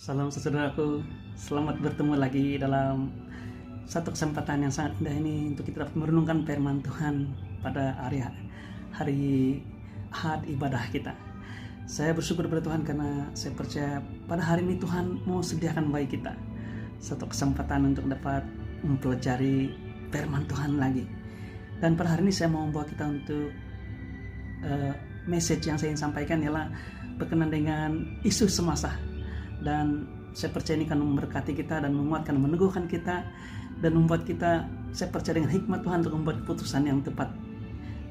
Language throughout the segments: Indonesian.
Salam saudaraku, selamat bertemu lagi dalam satu kesempatan yang sangat indah ini untuk kita dapat merenungkan firman Tuhan pada hari Ahad ibadah kita. Saya bersyukur kepada Tuhan karena saya percaya pada hari ini Tuhan mau sediakan bagi kita satu kesempatan untuk dapat mempelajari firman Tuhan lagi. Dan pada hari ini saya mau membawa kita untuk message yang saya ingin sampaikan ialah berkenaan dengan isu semasa. Dan saya percaya ini akan memberkati kita dan menguatkan, meneguhkan kita, dan membuat kita, saya percaya dengan hikmat Tuhan untuk membuat keputusan yang tepat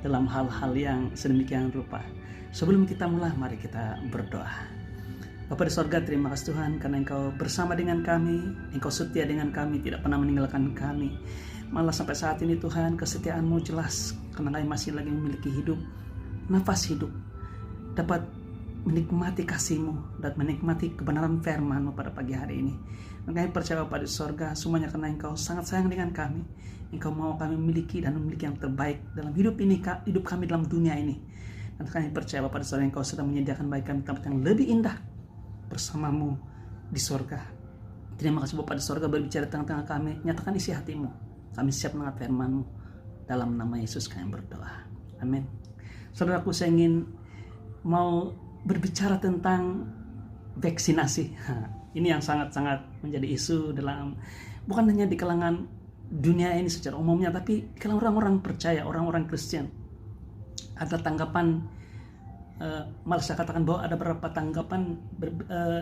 dalam hal-hal yang sedemikian rupa. Sebelum kita mulai, mari kita berdoa. Bapa di sorga, terima kasih Tuhan karena Engkau bersama dengan kami, Engkau setia dengan kami, tidak pernah meninggalkan kami. Malah sampai saat ini Tuhan, kesetiaan-Mu jelas karena kami masih lagi memiliki hidup, nafas hidup, dapat menikmati kasih-Mu dan menikmati kebenaran firman-Mu pada pagi hari ini. Dan kami percaya Bapa di sorga, semuanya karena Engkau sangat sayang dengan kami. Engkau mau kami memiliki dan memiliki yang terbaik dalam hidup ini, hidup kami dalam dunia ini. Dan kami percaya Bapa di sorga, Engkau sedang menyediakan bagi kami tempat yang lebih indah bersama-Mu di sorga. Terima kasih Bapa di sorga, berbicara tengah-tengah kami, nyatakan isi hati-Mu. Kami siap mendengar firman-Mu. Dalam nama Yesus kami berdoa. Amin. Saudaraku, saya ingin mau berbicara tentang vaksinasi. Ini yang sangat-sangat menjadi isu dalam, bukan hanya di kalangan dunia ini secara umumnya, tapi di kalangan orang-orang percaya, orang-orang Kristen. Ada tanggapan, malah saya katakan bahwa ada beberapa tanggapan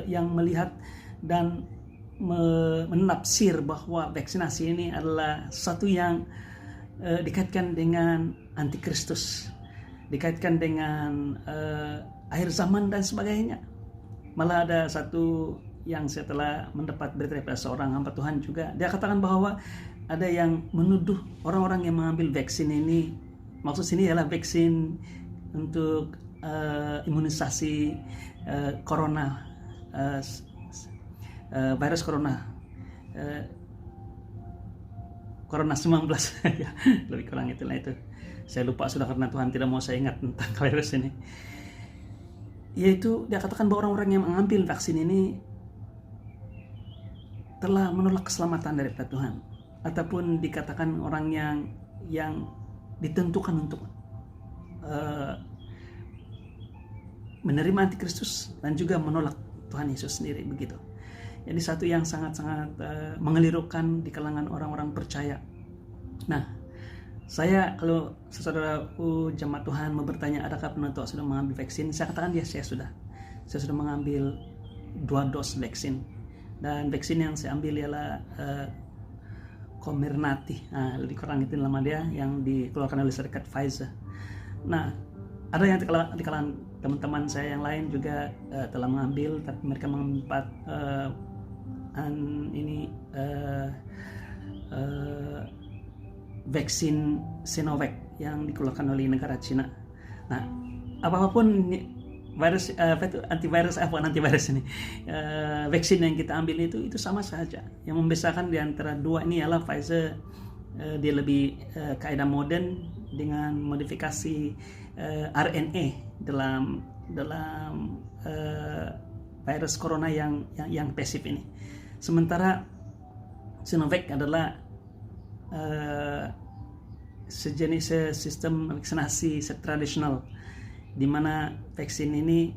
yang melihat dan menafsir bahwa vaksinasi ini adalah sesuatu yang dikaitkan dengan antikristus, dikaitkan dengan akhir zaman dan sebagainya. Malah ada satu yang saya telah mendapat berita dari seorang hamba Tuhan juga, dia katakan bahwa ada yang menuduh orang-orang yang mengambil vaksin ini, maksud sini adalah vaksin untuk imunisasi corona, virus corona, corona 19 ya, lebih kurang itulah itu. Saya lupa sudah karena Tuhan tidak mau saya ingat tentang virus ini. Yaitu dia katakan bahwa orang-orang yang mengambil vaksin ini telah menolak keselamatan dari Tuhan, ataupun dikatakan orang yang ditentukan untuk menerima antikristus dan juga menolak Tuhan Yesus sendiri, begitu. Jadi satu yang sangat-sangat mengelirukan di kalangan orang-orang percaya. Nah, saya, kalau saudaraku jemaat Tuhan mau bertanya adakah penentu sudah mengambil vaksin, saya katakan ya, saya sudah mengambil 2 dos vaksin. Dan vaksin yang saya ambil ialah Comirnaty, lebih kurang itu nama dia, yang dikeluarkan oleh serikat Pfizer. Nah, ada yang di kalangan teman-teman saya yang lain juga telah mengambil, tapi mereka mengempat vaksin Sinovac yang dikeluarkan oleh negara Cina. Nah, apapun virus antivirus ini, vaksin yang kita ambil itu sama saja. Yang membedakan di antara dua ini adalah Pfizer, dia lebih kaidah modern dengan modifikasi RNA dalam virus corona yang pasif ini. Sementara Sinovac adalah sejenis sistem vaksinasi tradisional, di mana vaksin ini,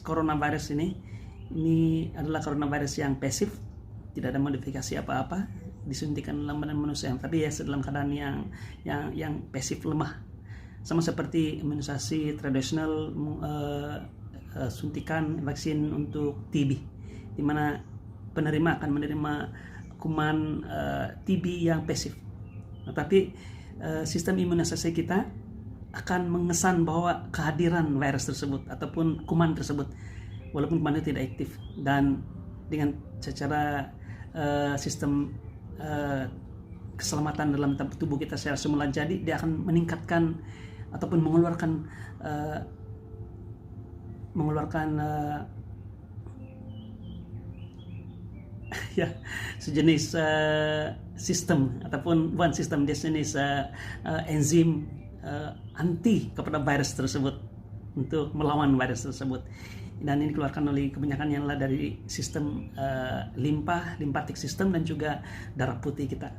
coronavirus ini adalah coronavirus yang pasif, tidak ada modifikasi apa-apa, disuntikan dalam badan manusia, tapi ya dalam keadaan yang pasif, lemah, sama seperti imunisasi tradisional, suntikan vaksin untuk TB, di mana penerima akan menerima kuman TB yang pasif. Tetapi sistem imunisasi kita akan mengesan bahwa kehadiran virus tersebut ataupun kuman tersebut, walaupun kuman itu tidak aktif, dan dengan secara sistem keselamatan dalam tubuh kita secara semula, jadi dia akan meningkatkan ataupun mengeluarkan ya sejenis sistem ataupun bukan sistem, dia jenis enzim anti kepada virus tersebut untuk melawan virus tersebut. dan ini dikeluarkan oleh kebanyakan yang dari sistem limpatik sistem dan juga darah putih kita.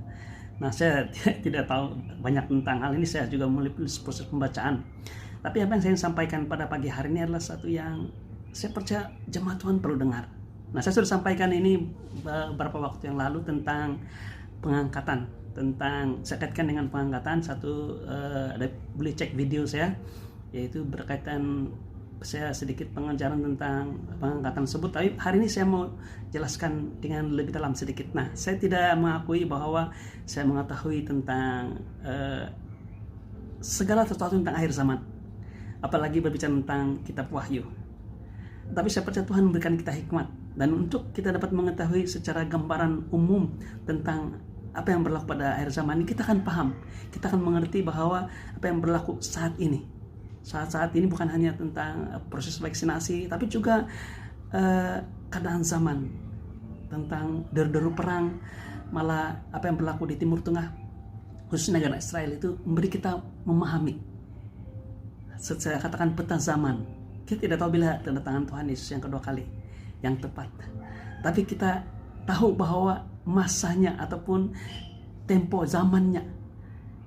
Nah, saya tidak tahu banyak tentang hal ini, saya juga mulai proses pembacaan. Tapi apa yang saya sampaikan pada pagi hari ini adalah satu yang saya percaya jemaat Tuhan perlu dengar. Nah, saya sudah sampaikan ini beberapa waktu yang lalu tentang pengangkatan, saya kaitkan dengan pengangkatan. Boleh cek video saya, yaitu berkaitan saya sedikit pengajaran tentang pengangkatan tersebut. Tapi hari ini saya mau jelaskan dengan lebih dalam sedikit. Nah, saya tidak mengakui bahwa saya mengetahui tentang segala sesuatu tentang akhir zaman, apalagi berbicara tentang kitab Wahyu. Tapi saya percaya Tuhan memberikan kita hikmat, dan untuk kita dapat mengetahui secara gambaran umum tentang apa yang berlaku pada akhir zaman ini, kita akan paham, kita akan mengerti bahwa apa yang berlaku saat ini bukan hanya tentang proses vaksinasi, tapi juga keadaan zaman, tentang deru-deru perang, malah apa yang berlaku di Timur Tengah, khususnya negara Israel, itu memberi kita memahami, saya katakan peta zaman. Kita tidak tahu bila kedatangan Tuhan Yesus yang kedua kali yang tepat, tapi kita tahu bahwa masanya ataupun tempo zamannya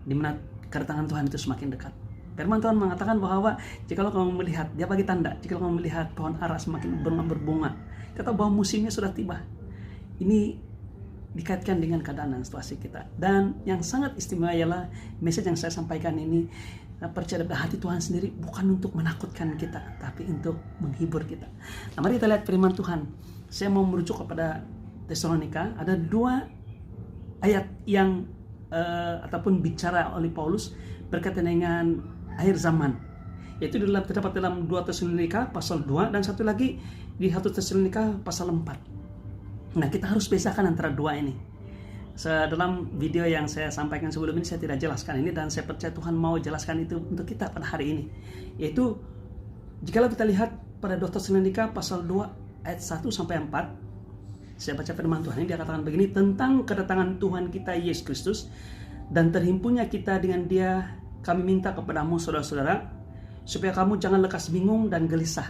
di mana kedatangan Tuhan itu semakin dekat. Firman Tuhan mengatakan bahwa jikalau kamu melihat, dia bagi tanda, jikalau kamu melihat pohon ara semakin berbunga, kita tahu bahwa musimnya sudah tiba. Ini dikaitkan dengan keadaan dan situasi kita. Dan yang sangat istimewa ialah message yang saya sampaikan ini, percaya pada hati Tuhan sendiri, bukan untuk menakutkan kita, tapi untuk menghibur kita. Nah, mari kita lihat firman Tuhan. Saya mau merujuk kepada Tesalonika. Ada 2 ayat yang ataupun bicara oleh Paulus berkaitan dengan akhir zaman, yaitu terdapat dalam 2 Tesalonika pasal 2 dan satu lagi di 1 Tesalonika pasal 4. Nah, kita harus bedakan antara 2 ini. Dalam video yang saya sampaikan sebelum ini saya tidak jelaskan ini, dan saya percaya Tuhan mau jelaskan itu untuk kita pada hari ini, yaitu jikalau kita lihat pada 2 Tesalonika pasal 2 ayat 1 sampai 4. Saya baca firman Tuhan ini, dia katakan begini, tentang kedatangan Tuhan kita Yesus Kristus dan terhimpunnya kita dengan Dia, kami minta kepadamu saudara-saudara, supaya kamu jangan lekas bingung dan gelisah,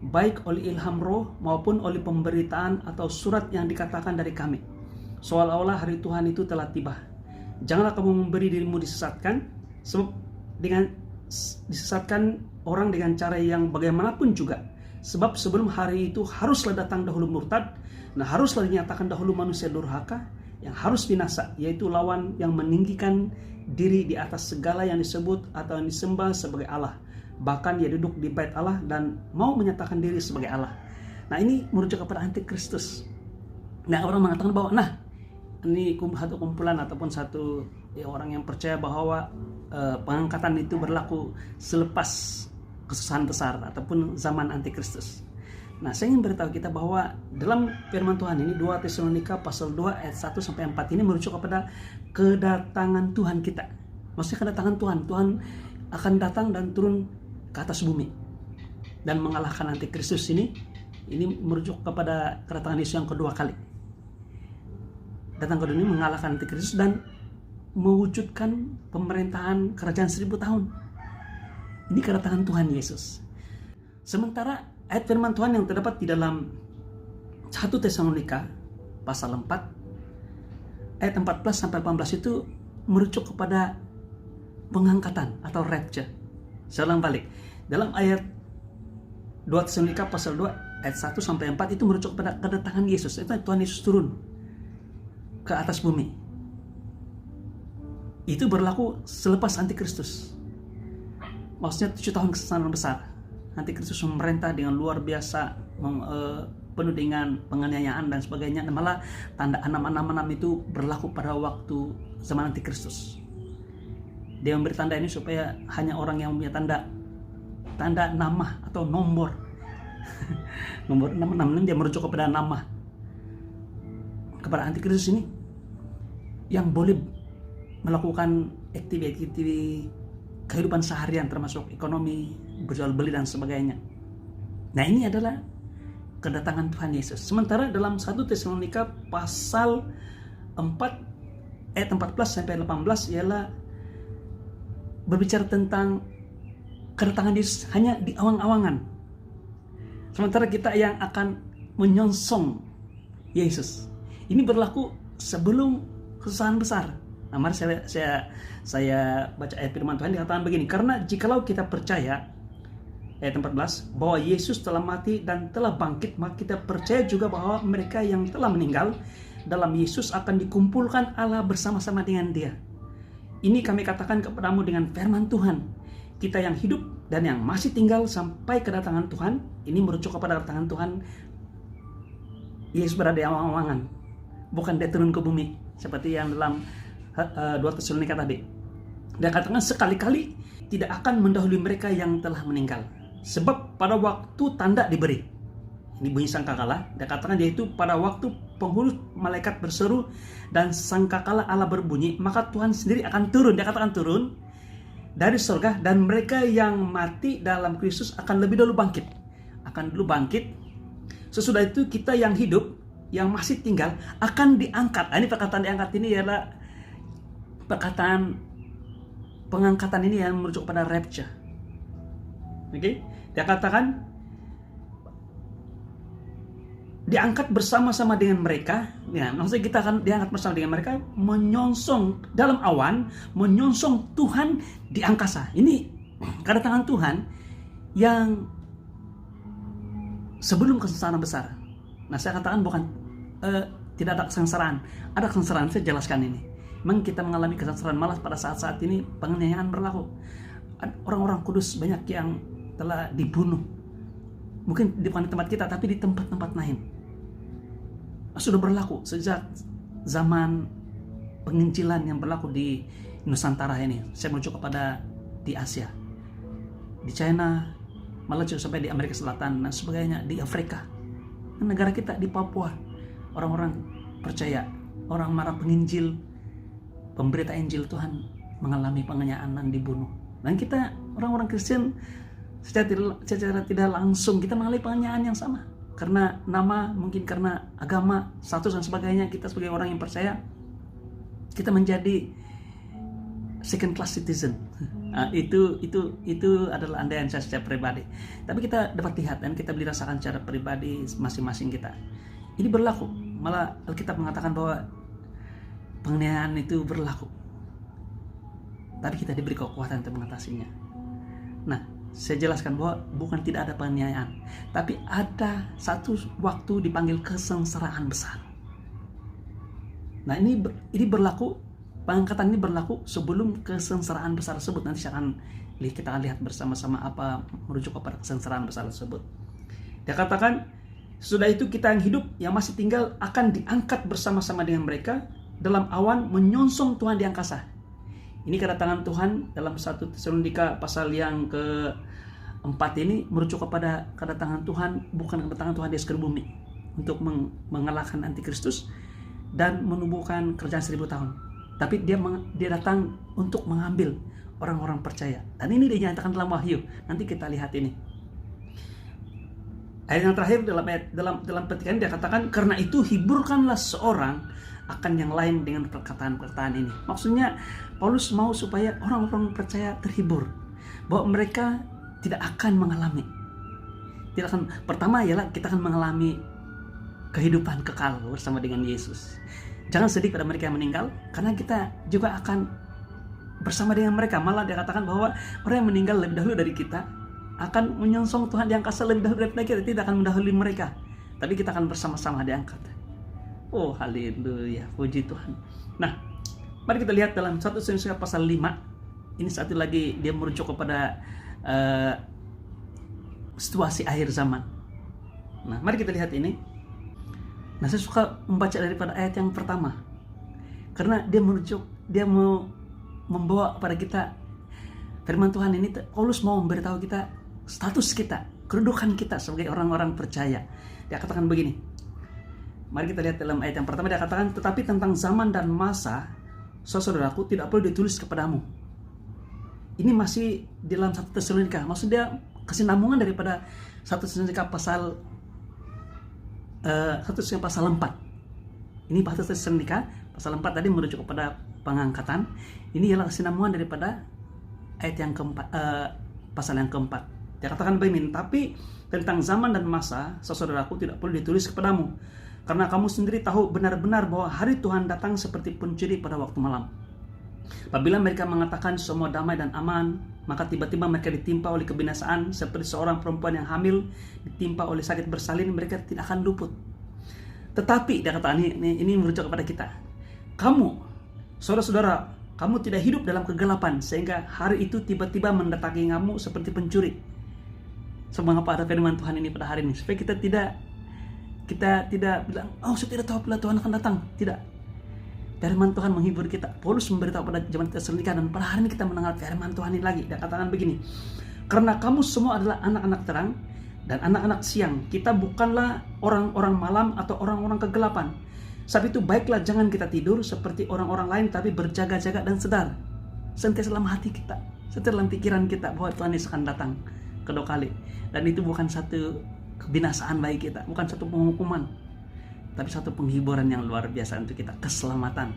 baik oleh ilham roh maupun oleh pemberitaan atau surat yang dikatakan dari kami, seolah-olah hari Tuhan itu telah tiba. Janganlah kamu memberi dirimu disesatkan, sebab dengan disesatkan orang dengan cara yang bagaimanapun juga. Sebab sebelum hari itu haruslah datang dahulu murtad, nah haruslah dinyatakan dahulu manusia durhaka yang harus binasa, yaitu lawan yang meninggikan diri di atas segala yang disebut atau yang disembah sebagai Allah. Bahkan ia duduk di bait Allah dan mau menyatakan diri sebagai Allah. Nah, ini merujuk kepada antikristus. Nah, orang mengatakan bahwa ini satu kumpulan ataupun satu orang yang percaya bahwa pengangkatan itu berlaku selepas kesusahan besar ataupun zaman antikristus. Nah, saya ingin beritahu kita bahwa dalam firman Tuhan ini 2 Tesalonika pasal 2 ayat 1 sampai 4 ini merujuk kepada kedatangan Tuhan kita. Maksudnya kedatangan Tuhan akan datang dan turun ke atas bumi dan mengalahkan antikristus ini merujuk kepada kedatangan Yesus yang kedua kali. Datang ke dunia mengalahkan antikristus dan mewujudkan pemerintahan kerajaan 1000 tahun. Ini kedatangan Tuhan Yesus. Sementara ayat firman Tuhan yang terdapat di dalam 1 Tesalonika pasal 4 ayat 14 sampai 18 itu merujuk kepada pengangkatan atau rapture. Saya ulang balik. Dalam ayat 2 Tesalonika pasal 2 ayat 1 sampai 4 itu merujuk kepada kedatangan Yesus. Itu Tuhan Yesus turun ke atas bumi. Itu berlaku selepas antikristus. Maksudnya 7 tahun kesusahan besar. Antikristus memerintah dengan luar biasa, penuh dengan penganiayaan dan sebagainya. Dan malah tanda 666 itu berlaku pada waktu zaman antikristus. Dia memberi tanda ini supaya hanya orang yang punya tanda nama atau nomor. Nomor 666 dia merujuk kepada nama, kepada antikristus ini yang boleh melakukan aktivitas kehidupan seharian termasuk ekonomi, berjual beli dan sebagainya. Nah, ini adalah kedatangan Tuhan Yesus. Sementara dalam 1 Tesalonika pasal 4 ayat 14 sampai 18 ialah berbicara tentang kedatangan Yesus hanya di awang-awangan. 1 sementara kita yang akan menyongsong Yesus. Ini berlaku sebelum kesusahan besar. Nah, mari saya baca ayat firman Tuhan, dikatakan begini, karena jikalau kita percaya, ayat 14, bahwa Yesus telah mati dan telah bangkit, maka kita percaya juga bahwa mereka yang telah meninggal dalam Yesus akan dikumpulkan Allah bersama-sama dengan Dia. Ini kami katakan kepadamu dengan firman Tuhan. Kita yang hidup dan yang masih tinggal sampai kedatangan Tuhan, ini merujuk kepada kedatangan Tuhan. Yesus berada di awang-awangan, bukan dia turun ke bumi seperti yang dalam 2 Tesalonika tadi. Dia katakan sekali-kali tidak akan mendahului mereka yang telah meninggal, sebab pada waktu tanda diberi. Ini bunyi sangkakala. Dia katakan yaitu pada waktu penghulu malaikat berseru dan sangkakala Allah berbunyi, maka Tuhan sendiri akan turun. Dia katakan turun dari surga, dan mereka yang mati dalam Kristus akan lebih dahulu bangkit. Akan dulu bangkit. Sesudah itu kita yang hidup, yang masih tinggal akan diangkat. Ini perkataan diangkat ini adalah perkataan pengangkatan ini yang merujuk pada rapture. Oke? Dia katakan diangkat bersama-sama dengan mereka. Ya, maksudnya kita akan diangkat bersama dengan mereka, menyongsong dalam awan, menyongsong Tuhan di angkasa. Ini kedatangan Tuhan yang sebelum kesengsaraan besar. Nah, saya katakan bukan tidak ada kesengsaraan. Ada kesengsaraan, saya jelaskan ini. Memang kita mengalami kesengsaraan, malas pada saat-saat ini penganiayaan berlaku. Orang-orang kudus banyak yang telah dibunuh. Mungkin bukan di tempat kita, tapi di tempat-tempat lain. Sudah berlaku sejak zaman penginjilan yang berlaku di Nusantara ini. Saya merujuk kepada di Asia, di China, malah juga sampai di Amerika Selatan dan sebagainya, di Afrika, negara kita di Papua. Orang-orang percaya, orang marah penginjil, pemberita Injil Tuhan mengalami penganiayaan dan dibunuh. Dan kita orang-orang Kristen secara tidak langsung kita mengalami penganiayaan yang sama. Karena nama, mungkin karena agama, status dan sebagainya, kita sebagai orang yang percaya, kita menjadi second class citizen. Nah, itu adalah andaian saya secara pribadi. Tapi kita dapat lihat dan kita dirasakan secara pribadi masing-masing kita. Ini berlaku. Malah Alkitab mengatakan bahwa penganiayaan itu berlaku. Tapi kita diberi kekuatan untuk mengatasinya. Nah, saya jelaskan bahwa bukan tidak ada penganiayaan, tapi ada satu waktu dipanggil kesengsaraan besar. Nah, ini berlaku, pengangkatan ini berlaku sebelum kesengsaraan besar tersebut. Nanti kita akan lihat bersama-sama apa merujuk kepada kesengsaraan besar tersebut. Dia katakan, sudah itu kita yang hidup, yang masih tinggal akan diangkat bersama-sama dengan mereka dalam awan menyongsong Tuhan di angkasa. Ini kedatangan Tuhan dalam 1 Tesalonika pasal yang ke-4 ini merujuk kepada kedatangan Tuhan, bukan kedatangan Tuhan di seluruh bumi untuk mengalahkan antikristus dan menumbuhkan kerajaan 1000 tahun. Tapi dia datang untuk mengambil orang-orang percaya. Dan ini dinyatakan dalam Wahyu. Nanti kita lihat ini. Ayat yang terakhir dalam petikan dia katakan, karena itu hiburkanlah seorang akan yang lain dengan perkataan-perkataan ini. Maksudnya Paulus mau supaya orang-orang percaya terhibur bahwa mereka tidak akan mengalami, pertama ialah kita akan mengalami kehidupan kekal bersama dengan Yesus. Jangan sedih pada mereka yang meninggal, karena kita juga akan bersama dengan mereka. Malah dia katakan bahwa orang yang meninggal lebih dahulu dari kita akan menyongsong Tuhan di angkasa lebih dahulu daripada kita. Tidak akan mendahului mereka, tapi kita akan bersama-sama diangkat. Oh, haleluya, puji Tuhan. Nah, mari kita lihat dalam 1 Tesalonika pasal 5. Ini satu lagi dia merujuk kepada situasi akhir zaman. Nah, mari kita lihat ini. Nah, saya suka membaca daripada ayat yang pertama, karena dia mau membawa kepada kita firman Tuhan ini. Paulus mau memberitahu kita status kita, kedudukan kita sebagai orang-orang percaya. Dia katakan begini. Mari kita lihat dalam ayat yang pertama, dia katakan, tetapi tentang zaman dan masa, saudaraku, tidak perlu ditulis kepadamu. Ini masih di dalam 1 Tesalonika. Maksudnya kesinambungan daripada 1 Tesalonika pasal 1 Tesalonika pasal 4. Ini 1 Tesalonika pasal 4 tadi merujuk kepada pengangkatan. Ini ialah kesinambungan daripada ayat yang keempat, pasal yang keempat. Dia katakan begini, tapi tentang zaman dan masa, saudaraku, tidak perlu ditulis kepadamu. Karena kamu sendiri tahu benar-benar bahwa hari Tuhan datang seperti pencuri pada waktu malam. Apabila mereka mengatakan semua damai dan aman, maka tiba-tiba mereka ditimpa oleh kebinasaan seperti seorang perempuan yang hamil ditimpa oleh sakit bersalin, mereka tidak akan luput. Tetapi dia kata ini merujuk kepada kita. Kamu, saudara-saudara, kamu tidak hidup dalam kegelapan sehingga hari itu tiba-tiba mendatangi kamu seperti pencuri. Mengapa ada firman Tuhan ini pada hari ini? Supaya kita tidak bilang, oh saya tidak tahu bila Tuhan akan datang. Tidak. Firman Tuhan menghibur kita. Paulus memberitahu pada zaman Tesalonika, dan pada hari ini kita mendengar firman Tuhan ini lagi. Dia katakan begini, karena kamu semua adalah anak-anak terang dan anak-anak siang. Kita bukanlah orang-orang malam atau orang-orang kegelapan. Sebab itu baiklah jangan kita tidur seperti orang-orang lain, tapi berjaga-jaga dan sedar. Sentiasa dalam hati kita, sentiasa dalam pikiran kita bahwa Tuhan Yesus akan datang kedua kali. Dan itu bukan satu kebinasaan bagi kita, bukan satu penghukuman, tapi satu penghiburan yang luar biasa untuk kita, keselamatan.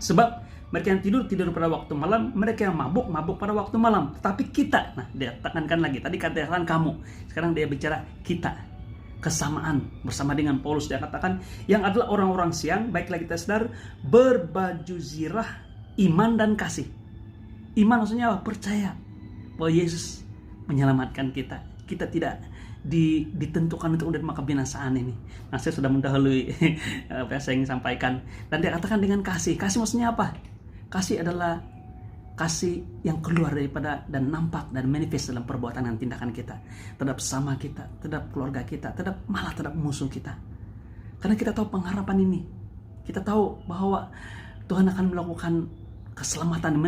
Sebab mereka yang tidur pada waktu malam, mereka yang mabuk pada waktu malam. Tetapi kita, nah dia tekankan lagi, tadi katakan kamu, sekarang dia bicara kita. Kesamaan bersama dengan Paulus, dia katakan yang adalah orang-orang siang, baiklah kita sadar, berbaju zirah iman dan kasih. Iman maksudnya apa? Percaya bahwa Yesus menyelamatkan kita. Kita tidak ditentukan untuk menerima kebinasaan ini. Nah, saya sudah mendahului apa yang saya ingin sampaikan. Dan dia katakan dengan kasih. Kasih maksudnya apa? Kasih adalah kasih yang keluar daripada dan nampak dan manifest dalam perbuatan dan tindakan kita terhadap sama kita, terhadap keluarga kita, malah terhadap musuh kita. Karena kita tahu pengharapan ini. Kita tahu bahwa Tuhan akan melakukan keselamatan,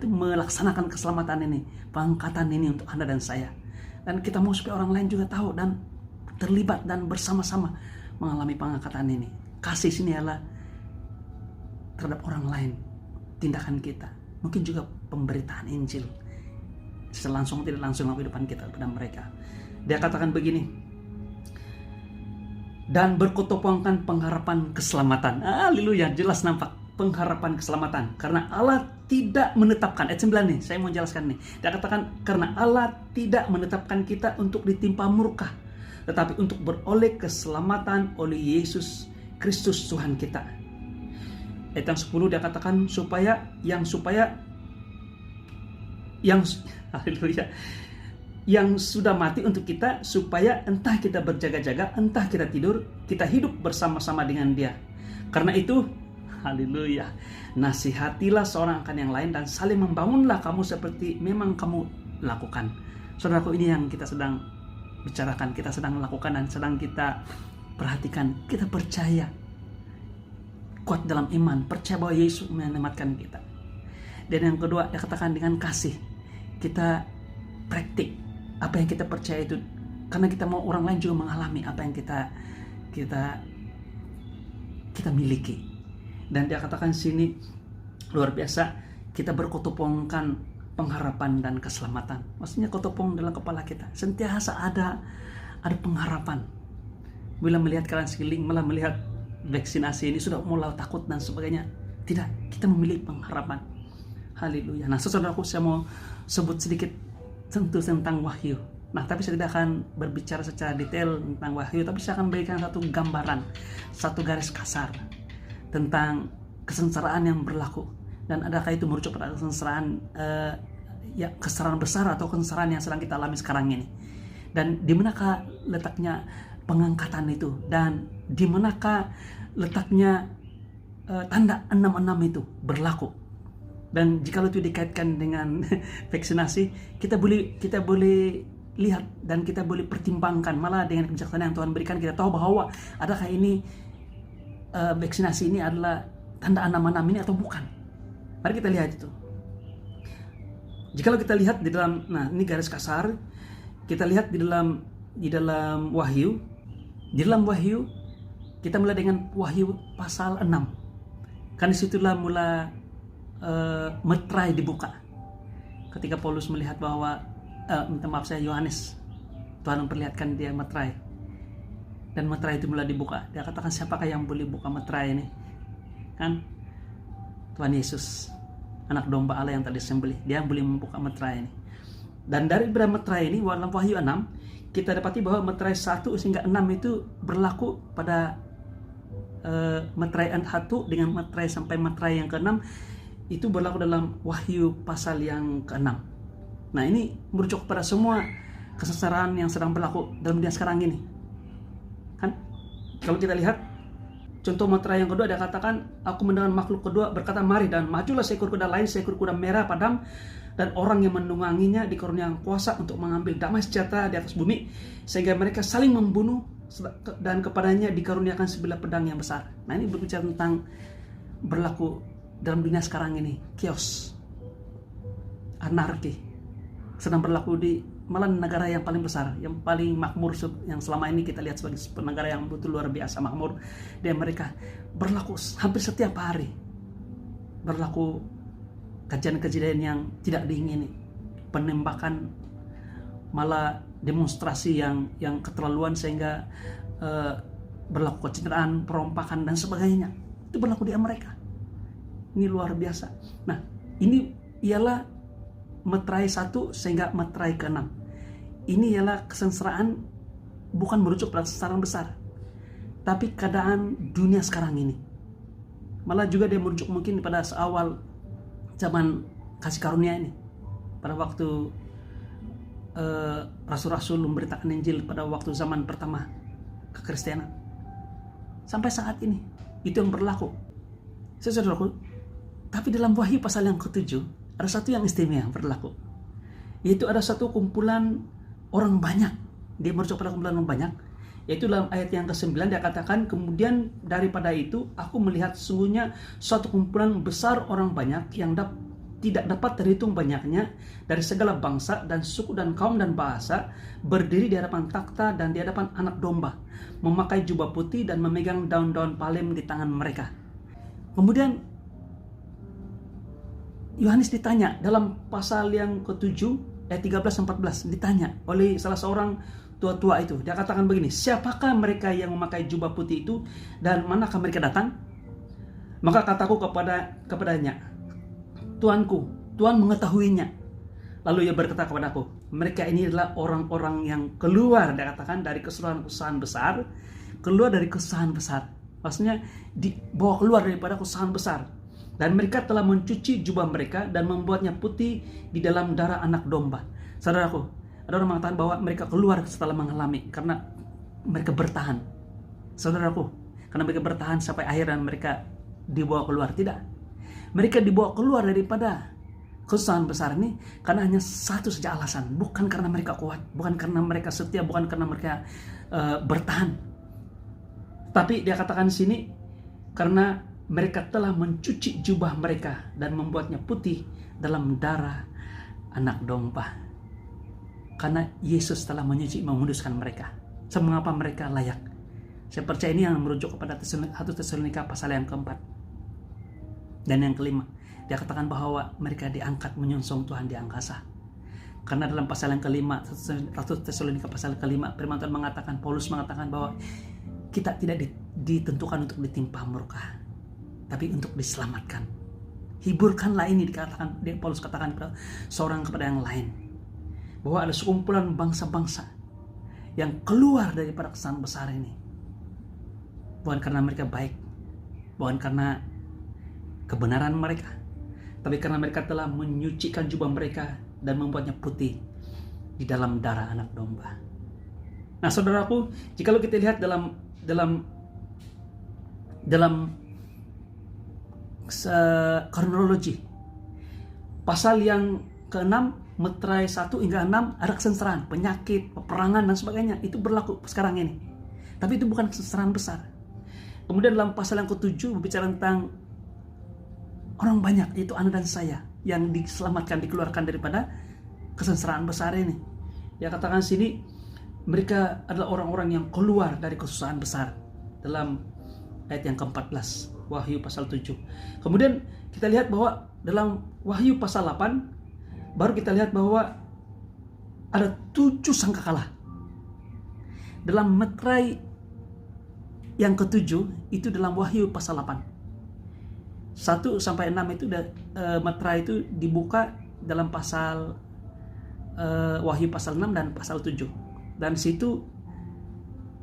melaksanakan keselamatan ini, pengangkatan ini untuk Anda dan saya. Dan kita mau supaya orang lain juga tahu dan terlibat dan bersama-sama mengalami pengangkatan ini. Kasih sini adalah terhadap orang lain, tindakan kita. Mungkin juga pemberitaan Injil secara langsung tidak langsung dalam kehidupan kita kepada mereka. Dia katakan begini, dan berkotopongkan pengharapan keselamatan. Haleluya, jelas nampak pengharapan keselamatan. Karena Allah tidak menetapkan, ayat 9 nih, saya mau jelaskan nih. Dia katakan, karena Allah tidak menetapkan kita untuk ditimpa murka, tetapi untuk beroleh keselamatan oleh Yesus Kristus Tuhan kita. Ayat 10 dia katakan yang sudah mati untuk kita, supaya entah kita berjaga-jaga, entah kita tidur, kita hidup bersama-sama dengan Dia. Karena itu, haleluya, nasihatilah seorang akan yang lain dan saling membangunlah kamu seperti memang kamu lakukan. Saudaraku, ini yang kita sedang bicarakan, kita sedang lakukan dan sedang kita perhatikan. Kita percaya, kuat dalam iman, percaya bahwa Yesus menyelamatkan kita. Dan yang kedua, dia katakan dengan kasih. Kita praktik apa yang kita percaya itu, karena kita mau orang lain juga mengalami apa yang kita miliki. Dan dia katakan sini luar biasa, kita berkotopongkan pengharapan dan keselamatan. Maksudnya kotopong dalam kepala kita, sentiasa ada pengharapan. Bila melihat kalian sekeliling, malah melihat vaksinasi ini sudah mulai takut dan sebagainya. Tidak, kita memiliki pengharapan. Haleluya. Nah, saudaraku, saya mau sebut sedikit tentang wahyu. Nah, tapi saya tidak akan berbicara secara detail tentang wahyu, tapi saya akan berikan satu gambaran, satu garis kasar tentang kesengsaraan yang berlaku. Dan adakah itu merujuk pada kesengsaraan kesengsaraan besar atau kesengsaraan yang sedang kita alami sekarang ini. Dan di manakah letaknya pengangkatan itu, dan di manakah letaknya tanda 66 itu berlaku. Dan jika itu dikaitkan dengan vaksinasi, kita boleh lihat dan kita boleh pertimbangkan, malah dengan kebijaksanaan yang Tuhan berikan, kita tahu bahwa adakah ini vaksinasi ini adalah tanda 66 ini atau bukan. Mari kita lihat itu. Jika kita lihat di dalam, nah ini garis kasar, kita lihat di dalam Wahyu. Di dalam Wahyu, kita mulai dengan Wahyu pasal 6. Kan disitulah mulai meterai dibuka. Ketika Paulus melihat bahwa, Yohanes, Tuhan memperlihatkan dia meterai. Dan meterai itu mulai dibuka. Dia katakan, siapakah yang boleh buka meterai ini? Kan? Tuhan Yesus, anak domba Allah yang tadi disembelih. Dia yang boleh membuka meterai ini. Dan dari meterai ini, dalam Wahyu 6, kita dapati bahwa meterai 1 hingga 6 itu berlaku pada meterai 1 dengan meterai sampai meterai yang ke-6 itu berlaku dalam Wahyu pasal yang ke-6. Nah, ini merujuk pada semua kesengsaraan yang sedang berlaku dalam dunia sekarang ini. Kan kalau kita lihat contoh meterai yang kedua, dia katakan, aku mendengar makhluk kedua berkata, mari, dan majulah seekor kuda lain, seekor kuda merah padam, dan orang yang menungganginya dikaruniakan kuasa untuk mengambil damai sejahtera di atas bumi, sehingga mereka saling membunuh, dan kepadanya dikaruniakan sebilah pedang yang besar. Nah, ini berbicara tentang berlaku dalam dunia sekarang ini, chaos, anarki sedang berlaku di malah negara yang paling besar, yang paling makmur, yang selama ini kita lihat sebagai negara yang betul luar biasa makmur di Amerika. Berlaku hampir setiap hari, berlaku kejadian-kejadian yang tidak diingini, penembakan, malah demonstrasi yang keterlaluan sehingga berlaku kecintaan, perompakan dan sebagainya. Itu berlaku di Amerika. Ini luar biasa. Nah, ini ialah meterai 1 sehingga meterai ke-6. Ini ialah kesengsaraan bukan merujuk pada kesengsaraan besar, tapi keadaan dunia sekarang ini. Malah juga dia merujuk mungkin pada seawal zaman kasih karunia ini, pada waktu rasul-rasul memberitakan Injil pada waktu zaman pertama kekristenan. Sampai saat ini itu yang berlaku. Saudaraku, tapi dalam Wahyu pasal yang ke-7 ada satu yang istimewa berlaku, yaitu ada satu kumpulan orang banyak. Dia merujuk pada kumpulan orang banyak, yaitu dalam ayat yang ke-9 dia katakan, kemudian daripada itu aku melihat sesungguhnya suatu kumpulan besar orang banyak yang tidak dapat terhitung banyaknya, dari segala bangsa dan suku dan kaum dan bahasa, berdiri di hadapan takhta dan di hadapan anak domba, memakai jubah putih dan memegang daun-daun palem di tangan mereka. Kemudian Yohanes ditanya dalam pasal yang ke-7 ayat 13-14, ditanya oleh salah seorang tua-tua itu. Dia katakan begini, siapakah mereka yang memakai jubah putih itu dan manakah mereka datang? Maka kataku kepadanya, Tuanku, Tuhan mengetahuinya. Lalu ia berkata kepadaku, mereka ini adalah orang-orang yang keluar, dia katakan, dari kesusahan besar, keluar dari kesusahan besar. Maksudnya dibawa keluar daripada kesusahan besar. Dan mereka telah mencuci jubah mereka dan membuatnya putih di dalam darah anak domba. Saudaraku, ada orang mengatakan bahwa mereka keluar setelah mengalami, karena mereka bertahan. Saudaraku, karena mereka bertahan sampai akhir dan mereka dibawa keluar. Tidak. Mereka dibawa keluar daripada kesusahan besar ini karena hanya satu saja alasan. Bukan karena mereka kuat, bukan karena mereka setia, bukan karena mereka bertahan. Tapi dia katakan di sini, karena mereka telah mencuci jubah mereka dan membuatnya putih dalam darah anak domba. Karena Yesus telah menyuci, menguduskan mereka. Mengapa mereka layak? Saya percaya ini yang merujuk kepada 1 Tesalonika pasal yang ke-4 dan yang ke-5. Dia katakan bahwa mereka diangkat menyongsong Tuhan di angkasa. Karena dalam pasal yang ke-5, 1 Tesalonika pasal ke-5, firman Tuhan mengatakan, Paulus mengatakan bahwa kita tidak ditentukan untuk ditimpa murka, tapi untuk diselamatkan. Hiburkanlah ini, dikatakan, Paulus katakan seorang kepada yang lain, bahwa ada sekumpulan bangsa-bangsa yang keluar daripada kesan besar ini, bukan karena mereka baik, bukan karena kebenaran mereka, tapi karena mereka telah menyucikan jubah mereka dan membuatnya putih di dalam darah anak domba. Nah, saudaraku, jikalau kita lihat dalam kronologi pasal yang ke-6, meterai 1 hingga 6, ada kesengsaraan, penyakit, peperangan dan sebagainya. Itu berlaku sekarang ini, tapi itu bukan kesengsaraan besar. Kemudian dalam pasal yang ke-7 berbicara tentang orang banyak, yaitu Anda dan saya, yang diselamatkan, dikeluarkan daripada kesengsaraan besar ini. Dia katakan sini, mereka adalah orang-orang yang keluar dari kesusahan besar, dalam ayat yang ke-14 Wahyu pasal 7. Kemudian kita lihat bahwa dalam Wahyu pasal 8 baru kita lihat bahwa ada 7 sangkakala. Dalam meterai yang ke-7 itu dalam Wahyu pasal 8. 1 sampai 6 itu meterai itu dibuka dalam pasal Wahyu pasal 6 dan pasal 7. Dan situ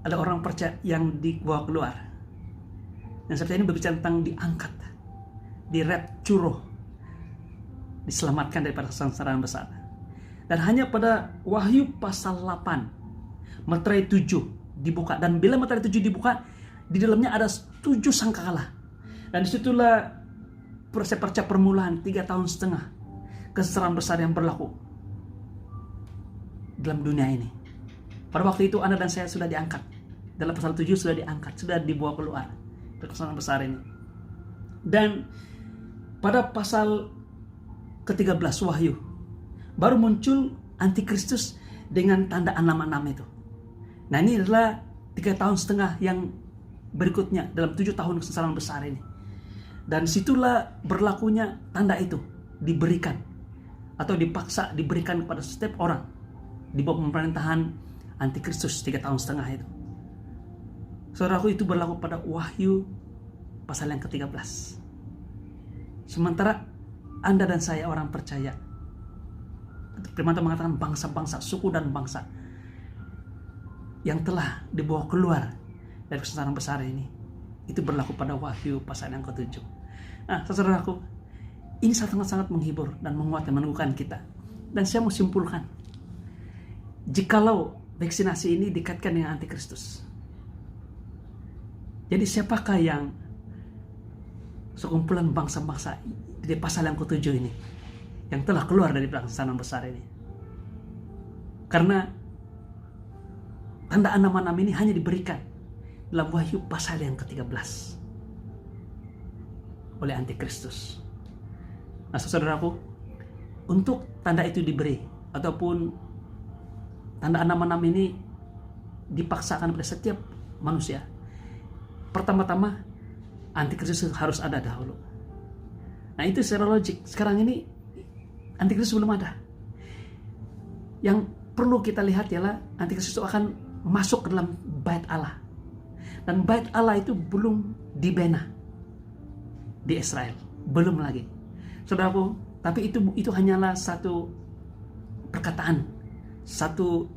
ada orang percaya yang dibawa keluar. Dan seperti ini berbicara tentang diangkat, di rapture, diselamatkan daripada kesengsaraan besar. Dan hanya pada Wahyu pasal 8, meterai 7 dibuka. Dan bila meterai 7 dibuka, di dalamnya ada 7 sangkakala. Dan disitulah saya percaya permulaan 3,5 tahun kesengsaraan besar yang berlaku dalam dunia ini. Pada waktu itu Anda dan saya sudah diangkat. Dalam pasal 7 sudah diangkat, sudah dibawa keluar dari kesengsaraan besar ini. Dan pada pasal ke-13 Wahyu, baru muncul antikristus dengan tanda 666 itu. Nah, ini adalah 3,5 tahun yang berikutnya dalam 7 tahun kesengsaraan besar ini. Dan situlah berlakunya tanda itu diberikan atau dipaksa diberikan kepada setiap orang di bawah pemerintahan antikristus 3,5 tahun itu. Saudaraku, itu berlaku pada Wahyu pasal yang ke-13. Sementara Anda dan saya orang percaya, firman Tuhan mengatakan bangsa-bangsa, suku dan bangsa yang telah dibawa keluar dari kesengsaraan besar ini, itu berlaku pada Wahyu pasal yang ke-7. Nah, saudaraku, ini sangat-sangat menghibur dan menguatkan, meneguhkan kita. Dan saya mau simpulkan, jikalau vaksinasi ini dikaitkan dengan antikristus, jadi siapakah yang sekumpulan bangsa-bangsa di pasal yang ke-7 ini yang telah keluar dari kesengsaraan besar ini? Karena tanda 666 ini hanya diberikan dalam Wahyu pasal yang ke-13 oleh antikristus. Nah, saudaraku, untuk tanda itu diberi ataupun tanda 666 ini dipaksakan pada setiap manusia, pertama-tama antikristus harus ada dahulu. Nah, itu secara logik. Sekarang ini antikristus belum ada. Yang perlu kita lihat ialah antikristus itu akan masuk ke dalam bait Allah. Dan bait Allah itu belum dibina di Israel, belum lagi. Saudaraku, tapi itu hanyalah satu perkataan, satu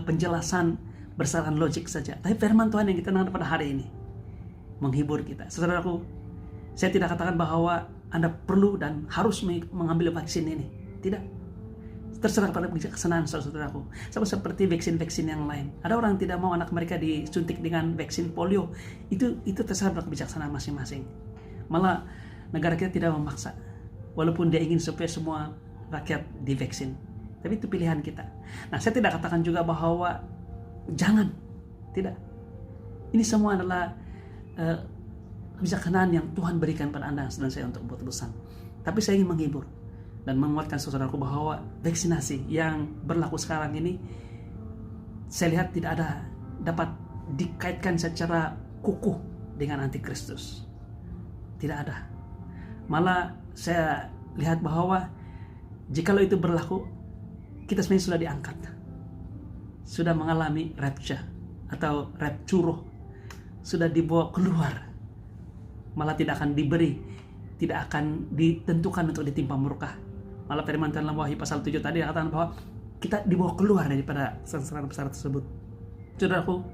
penjelasan berdasarkan logik saja. Tapi firman Tuhan yang kita dengar pada hari ini menghibur kita. Saudaraku, saya tidak katakan bahwa Anda perlu dan harus mengambil vaksin ini. Tidak. Terserah pada kebijaksanaan saudaraku. Sama seperti vaksin-vaksin yang lain. Ada orang yang tidak mau anak mereka disuntik dengan vaksin polio. Itu terserah pada kebijaksanaan masing-masing. Malah negara kita tidak memaksa. Walaupun dia ingin supaya semua rakyat divaksin. Tapi itu pilihan kita. Nah, saya tidak katakan juga bahwa jangan. Tidak. Ini semua adalah kebijaksanaan yang Tuhan berikan pada Anda dan saya untuk buat tebusan. Tapi saya ingin menghibur dan menguatkan saudaraku bahwa vaksinasi yang berlaku sekarang ini, saya lihat tidak ada dapat dikaitkan secara kukuh dengan antikristus. Tidak ada. Malah saya lihat bahwa jikalau itu berlaku, kita sebenarnya sudah diangkat, sudah mengalami rapture atau rapture, sudah dibawa keluar, malah tidak akan diberi, tidak akan ditentukan untuk ditimpa murka. Malah firman Tuhan dalam Wahyu pasal 7 tadi katakan bahwa kita dibawa keluar daripada kesengsaraan besar tersebut. Saudaraku,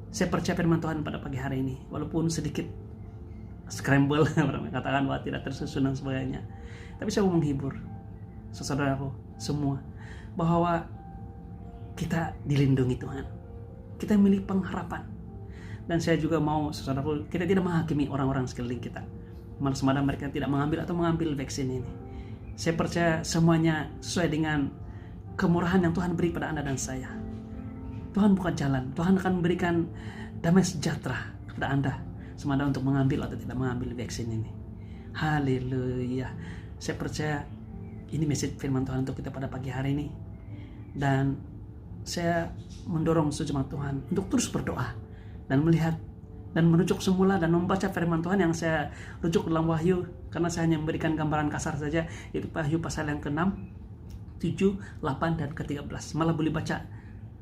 saya percaya firman Tuhan pada pagi hari ini, walaupun sedikit scramble, orang katakan bahwa tidak tersusun dan sebagainya, tapi saya mau menghibur saudaraku semua bahwa kita dilindungi Tuhan, kita memiliki pengharapan. Dan saya juga mau saudaraku, kita tidak menghakimi orang-orang sekeliling kita, malah semada mereka tidak mengambil atau mengambil vaksin ini. Saya percaya semuanya sesuai dengan kemurahan yang Tuhan beri pada Anda dan saya. Tuhan buka jalan, Tuhan akan memberikan damai sejahtera kepada Anda semada untuk mengambil atau tidak mengambil vaksin ini. Haleluya. Saya percaya ini message firman Tuhan untuk kita pada pagi hari ini. Dan saya mendorong sejemaat Tuhan untuk terus berdoa dan melihat dan merujuk semula dan membaca firman Tuhan yang saya rujuk dalam Wahyu, karena saya hanya memberikan gambaran kasar saja, yaitu Wahyu pasal yang ke-6, 7, 8, dan ke-13. Malah boleh baca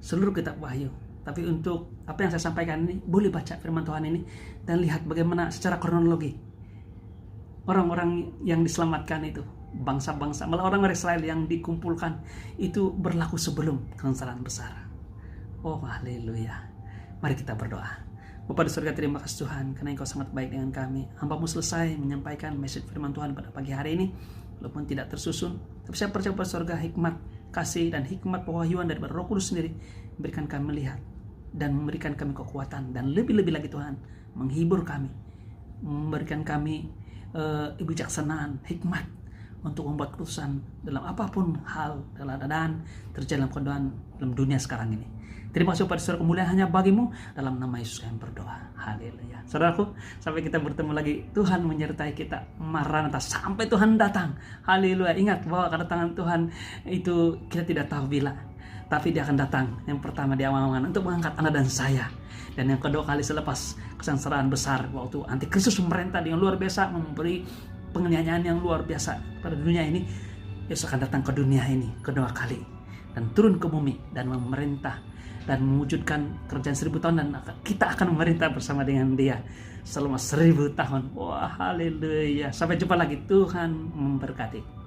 seluruh kitab Wahyu. Tapi untuk apa yang saya sampaikan ini, boleh baca firman Tuhan ini dan lihat bagaimana secara kronologi orang-orang yang diselamatkan itu bangsa-bangsa, malah orang Israel yang dikumpulkan itu berlaku sebelum kebesaran besar. Oh haleluya. Mari kita berdoa. Bapa di surga, terima kasih Tuhan karena Engkau sangat baik dengan kami. Hamba-Mu selesai menyampaikan message firman Tuhan pada pagi hari ini, walaupun tidak tersusun, tapi saya percaya pada surga hikmat, kasih dan hikmat pewahyuan dari Roh Kudus sendiri memberikan kami melihat dan memberikan kami kekuatan, dan lebih-lebih lagi Tuhan menghibur kami, memberikan kami kebijaksanaan, hikmat untuk membuat keputusan dalam apapun hal dalam keadaan terjadi dalam keadaan dalam dunia sekarang ini. Terima kasih pada saudara, kemuliaan hanya bagimu, dalam nama Yesus kami berdoa. Haleluya. Saudaraku, sampai kita bertemu lagi, Tuhan menyertai kita. Maranatha, sampai Tuhan datang. Haleluya. Ingat bahwa kedatangan Tuhan itu kita tidak tahu bila, tapi Dia akan datang. Yang pertama di awal-awal untuk mengangkat Anda dan saya. Dan yang kedua kali selepas kesengsaraan besar, waktu Antikristus memerintah dengan luar biasa, memberi penganiayaan yang luar biasa pada dunia ini, Yesus akan datang ke dunia ini kedua kali dan turun ke bumi dan memerintah dan mewujudkan kerajaan 1000 tahun, dan kita akan memerintah bersama dengan Dia selama 1000 tahun. Wah haleluya. Sampai jumpa lagi. Tuhan memberkati.